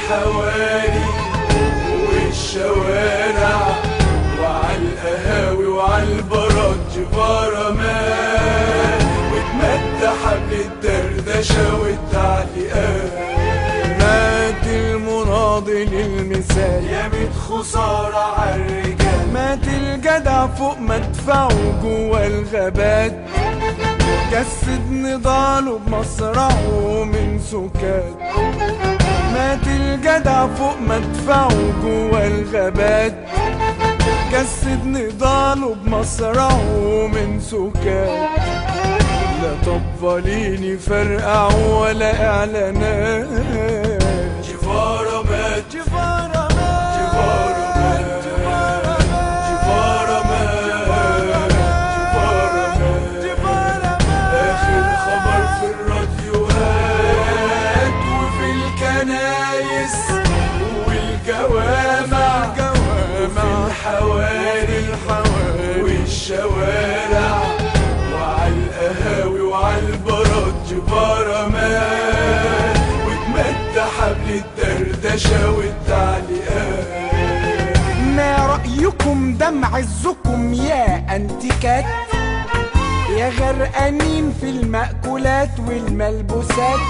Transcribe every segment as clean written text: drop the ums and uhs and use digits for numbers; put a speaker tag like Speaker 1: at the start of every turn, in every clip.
Speaker 1: الحواري والشوارع وعالقهاوي وعالبارات جيفارا مات، واتمد حبل الدردشة والتعليقات. مات المناضل المثال يا ميت خسارة عالرجال، مات الجدع فوق مدفعه جوا الغابات، جسد نضاله بمصرعه من سكات. مات الجدع فوق مدفعه جوا الغابات، جسد نضاله بمصرعه من سكات. لا طباليني فرقع ولا اعلانات، جيفارا مات جيفارا مات جيفارا مات جيفارا مات جيفارا مات جيفارا مات. اخر خبر في الراديوهات وفي الكنايس والجوامع وفي الحواري والشوارع وعالقهاوي وعالبارات جيفارا مات، واتمد حبل الدردشة والتعليقات.
Speaker 2: ما رأيكم دم عزكم يا انتيكات، يا غرقانين في المأكولات والملبوسات،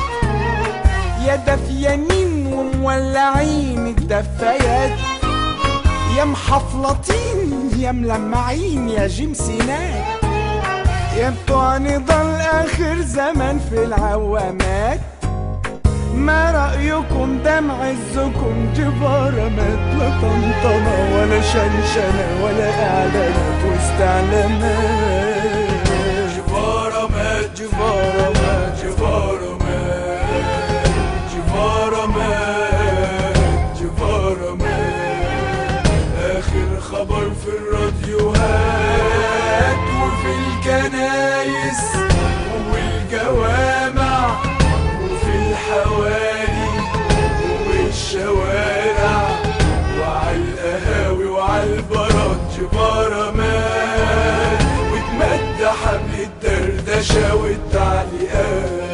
Speaker 2: يا دافيانين ومولعين الدفايات، يا محفلطين يا ملمعين يا جيمسينات، يا بتوع نضال اخر زمن في العوامات. ما رأيكم دم عزكم جيفارا مات، لا طنطنة ولا شنشنة ولا اعلانات واستعلامات.
Speaker 1: جيفارا مات جيفارا مات جيفارا مات جيفارا مات جيفارا مات. اخر خبر في الراديوهات وفي الكنايس والجوامع وفي الحواري والشوارع وعالقهاوي وعالبارات جيفارا مات، واتمد حبل الدردشة والتعليقات.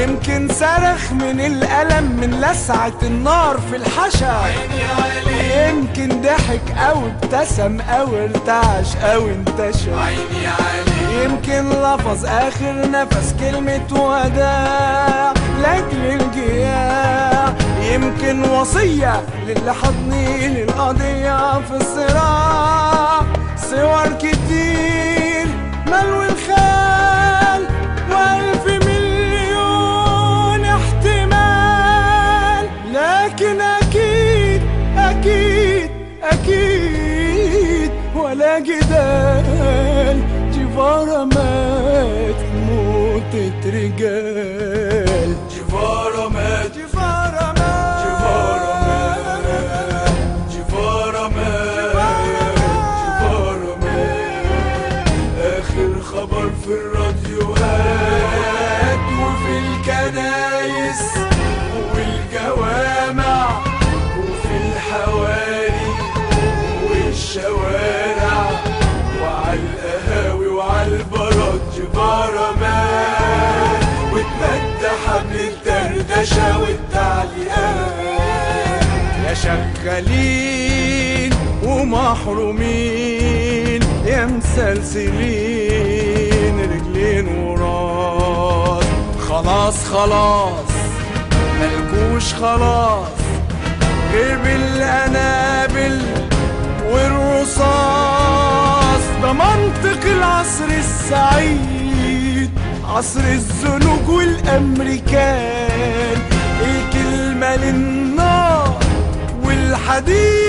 Speaker 2: يمكن صرخ من الألم من لسعة النار في الحشا، يمكن ضحك أو ابتسم أو ارتعش أو انتشى، يمكن لفظ آخر نفس كلمة وداع لأجل الجياع، يمكن وصية للي حضنين القضية في الصراع. صور كتير ملو الخيال وألف مليون احتمال، لكن أكيد أكيد أكيد ولا جدال، جيفارا مات موتة رجال.
Speaker 1: جيفارا مات
Speaker 2: جيفارا مات
Speaker 1: جيفارا مات جيفارا مات جيفارا مات. اخر خبر في الراديوهات وفي الكنايس والجوامع وفي الحواري والشوارع وعالقهاوي وعالبارات جيفارا مات، واتمد حبل الدردشة والتعليقات.
Speaker 2: يا شغالين ومحرومين يا مسلسلين رجلين وراس، خلاص خلاص ملكوش خلاص غير بالقنابل والرصاص. ده منطق العصر السعيد، عصر الزنوج والامريكان، الكلمة للنار والحديد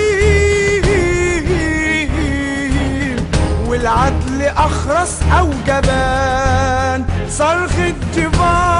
Speaker 2: والعدل اخرس او جبان. صرخة جيفارا